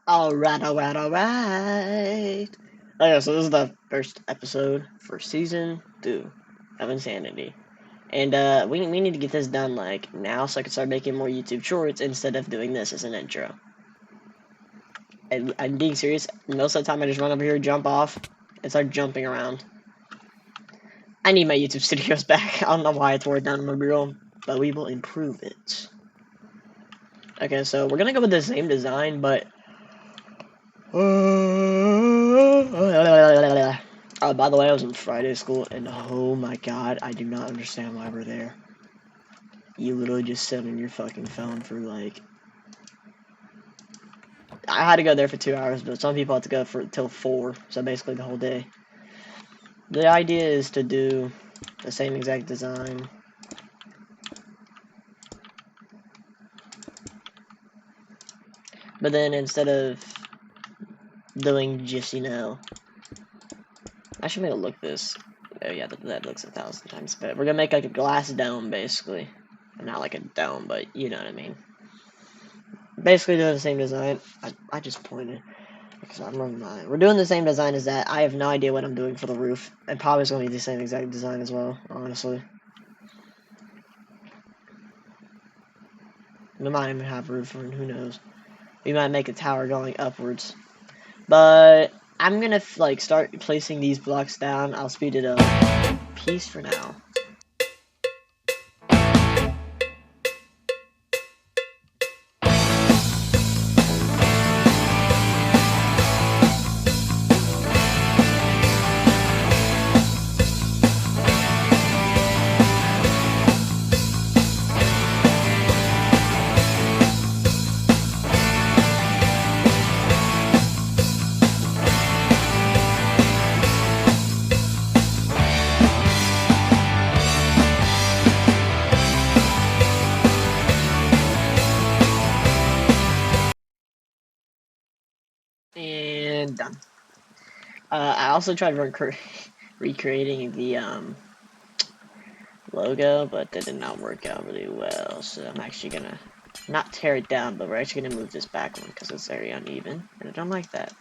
Alright. Okay, so this is the first episode for season 2 of Insanity. And we need to get this done like now so I can start making more YouTube shorts instead of doing this as an intro. And I'm being serious, most of the time I just run over here, jump off, and start jumping around. I need my YouTube studios back. I don't know why it's worn down in my bureau, but we will improve it. Okay, so we're gonna go with the same design, but by the way, I was in Friday school, and oh my god, I do not understand why we're there. You literally just sit on your fucking phone for like... I had to go there for 2 hours, but some people had to go for till 4, so basically the whole day. The idea is to do the same exact design. But then instead of doing just, I should make it look this. Oh yeah, that looks 1,000 times better. We're gonna make like a glass dome, basically. Not like a dome, but you know what I mean. Basically doing the same design. I just pointed because I'm running mine. We're doing the same design as that. I have no idea what I'm doing for the roof. And probably it's gonna be the same exact design as well, honestly. We might even have roof, and who knows. We might make a tower going upwards. But I'm gonna like start placing these blocks down. I'll speed it up. Peace for now. And done. I also tried recreating the logo, but that did not work out really well. So I'm actually gonna not tear it down, but we're actually gonna move this back one because it's very uneven, and I don't like that.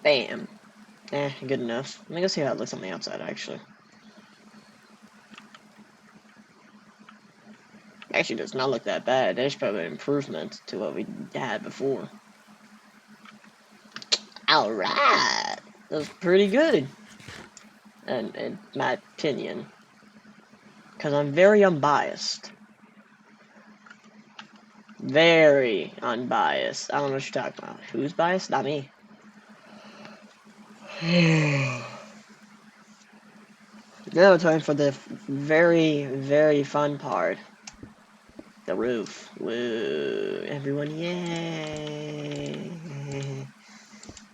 Bam. Good enough. Let me go see how it looks on the outside, actually. Actually, does not look that bad. There's probably an improvement to what we had before. Alright! That was pretty good. In my opinion. Because I'm very unbiased. Very unbiased. I don't know what you're talking about. Who's biased? Not me. Now time for the very, very fun part. The roof. Woo. Everyone, yay.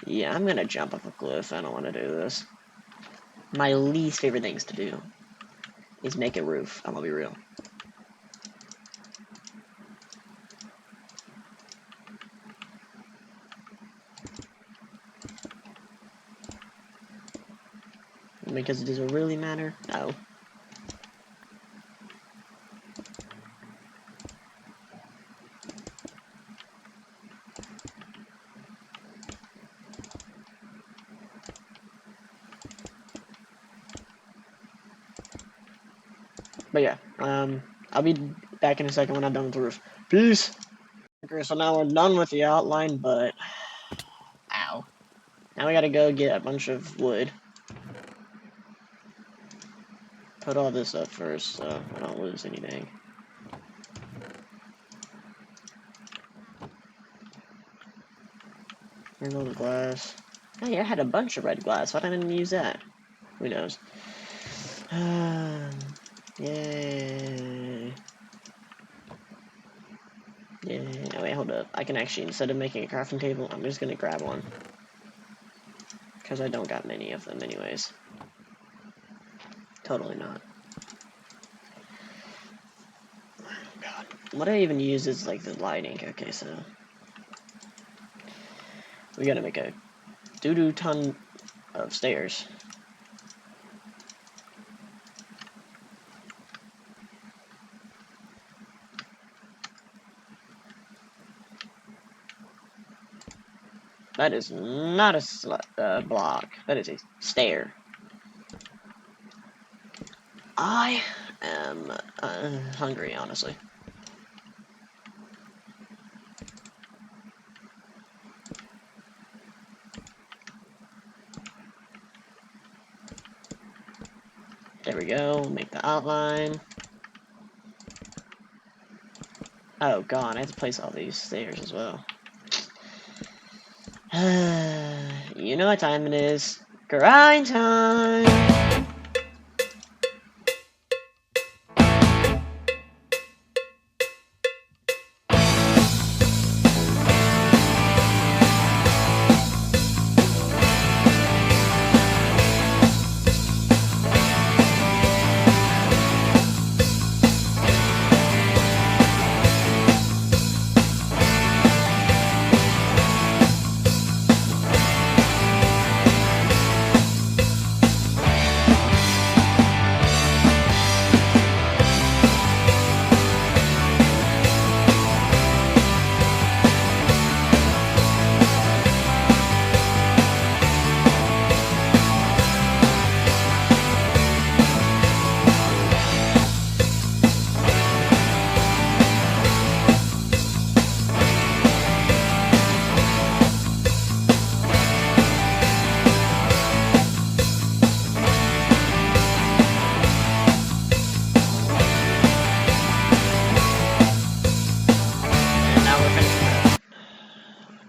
Yeah, I'm gonna jump off a cliff. I don't want to do this. My least favorite things to do is make a roof. I'm gonna be real. Because does it really matter? No. But yeah, I'll be back in a second when I'm done with the roof. Peace! Okay, so now we're done with the outline, but... Ow. Now we gotta go get a bunch of wood. Put all this up first, so I don't lose anything. Here's all the glass. Oh yeah, I had a bunch of red glass. Why didn't I use that? Who knows? Yay. Yay. Oh wait, hold up. I can actually, instead of making a crafting table, I'm just gonna grab one. Because I don't got many of them anyways. Totally not. what I even use is like the lighting. Okay, so we gotta make a doo-doo ton of stairs. That is not a block. That is a stair. I am hungry, honestly. There we go. Make the outline. Oh god, I have to place all these stairs as well. You know what time it is. Grind time!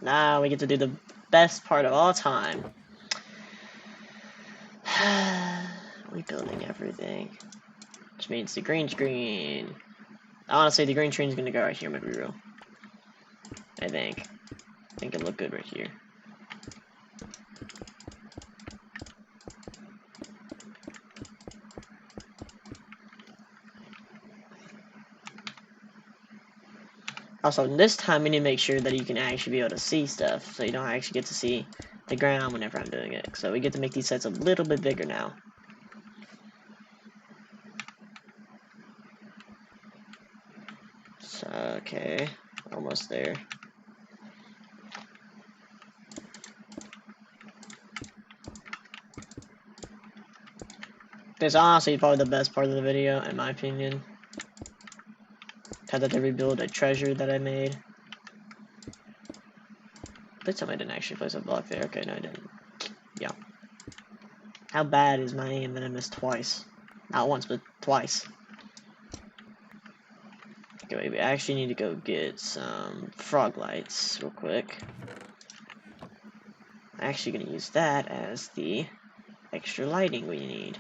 Now we get to do the best part of all time. Rebuilding everything. Which means the green screen. Honestly, the green screen is gonna go right here, I'm gonna be real. I think it'll look good right here. Also, this time we need to make sure that you can actually be able to see stuff, so you don't actually get to see the ground whenever I'm doing it. So we get to make these sets a little bit bigger now. So, okay, almost there. This is honestly probably the best part of the video, in my opinion. Had to rebuild a treasure that I made. Please tell me I didn't actually place a block there. Okay, no, I didn't. Yeah. How bad is my aim that I missed twice? Not once, but twice. Okay, wait, we actually need to go get some frog lights real quick. I'm actually gonna use that as the extra lighting we need.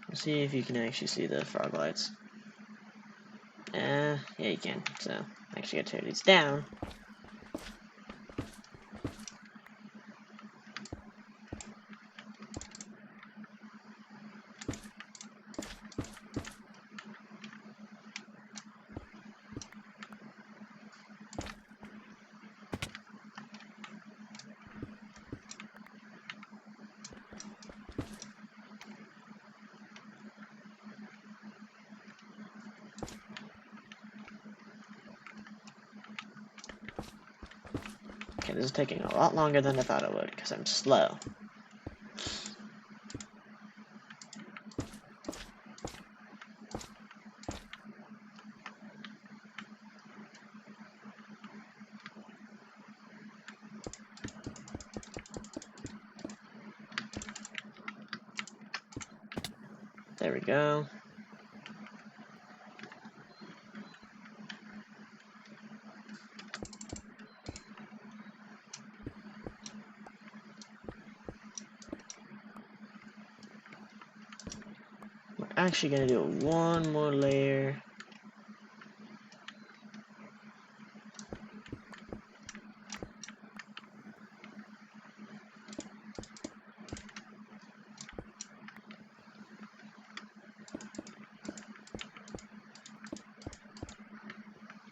Let's see if you can actually see the frog lights. Yeah, you can. So, I actually gotta tear these down. Okay, this is taking a lot longer than I thought it would, because I'm slow. There we go. actually gonna do one more layer.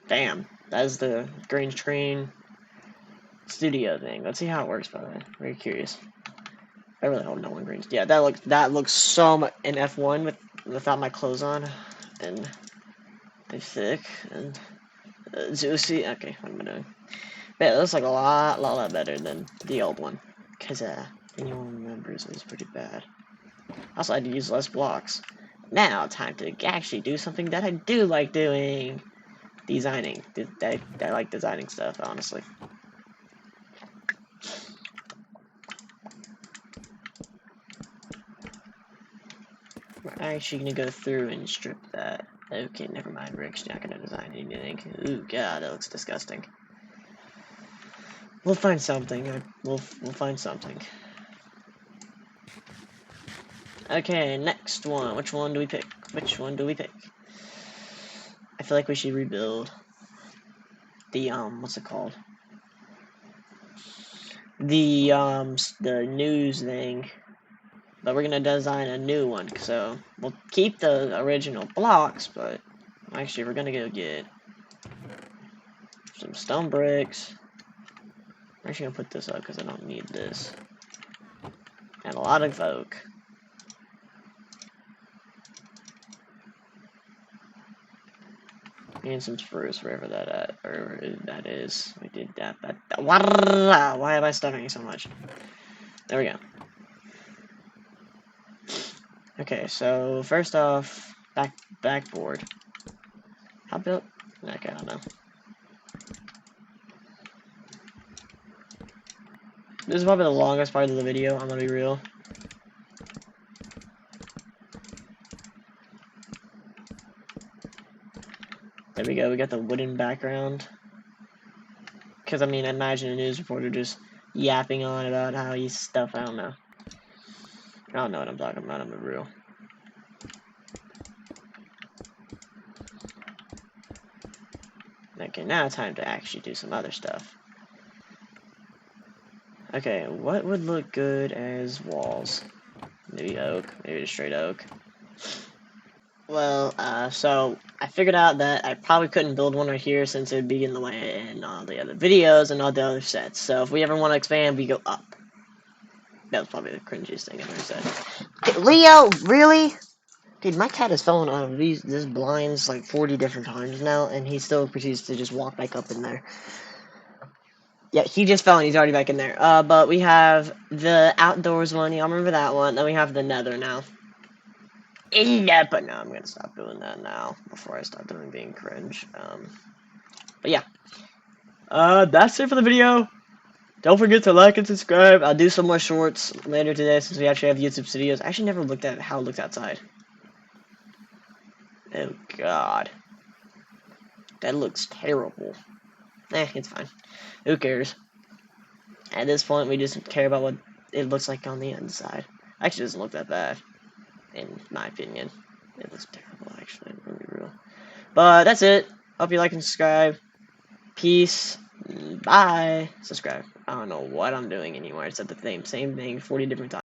Damn, that's the green screen studio thing. Let's see how it works, by the way. Very curious. I really hope no one greens. Yeah, that looks so much in F1 without my clothes on, and I'm thick and juicy. Okay, what am I doing? But yeah, it looks like a lot better than the old one, cause anyone remembers it was pretty bad. Also, I had to use less blocks. Now, time to actually do something that I do like doing. Designing. I like designing stuff, honestly. We're actually gonna go through and strip that. Okay, never mind. We're actually not gonna design anything. Ooh, God, that looks disgusting. We'll find something. We'll find something. Okay, next one. Which one do we pick? Which one do we pick? I feel like we should rebuild the what's it called? The news thing. But we're gonna design a new one, so we'll keep the original blocks, but actually we're gonna go get some stone bricks. I'm actually gonna put this up because I don't need this. And a lot of oak. And some spruce, wherever that is. We did that. Why am I stuttering so much? There we go. Okay, so first off, backboard. How built? Okay, I don't know. This is probably the longest part of the video, I'm gonna be real. There we go, we got the wooden background. Because, I mean, imagine a news reporter just yapping on about how he's stuff, I don't know. I don't know what I'm talking about, I'm real. Okay, now it's time to actually do some other stuff. Okay, what would look good as walls? Maybe oak, maybe just straight oak. Well, so I figured out that I probably couldn't build one right here since it would be in the way in all the other videos and all the other sets. So if we ever want to expand, we go up. That was probably the cringiest thing I've ever said. Leo, really? Dude, my cat has fallen out of this blinds like 40 different times now, and he still proceeds to just walk back up in there. Yeah, he just fell and he's already back in there. But we have the outdoors one. Y'all remember that one? Then we have the nether now. But no, I'm gonna stop doing that now before I start doing being cringe. But yeah. That's it for the video. Don't forget to like and subscribe. I'll do some more shorts later today since we actually have YouTube Studios. I actually never looked at how it looks outside. Oh God. That looks terrible. It's fine. Who cares? At this point, we just care about what it looks like on the inside. Actually, it doesn't look that bad, in my opinion. It looks terrible, actually. I'm gonna be real. But that's it. Hope you like and subscribe. Peace. Bye. Subscribe. I don't know what I'm doing anymore. I said the same thing 40 different times.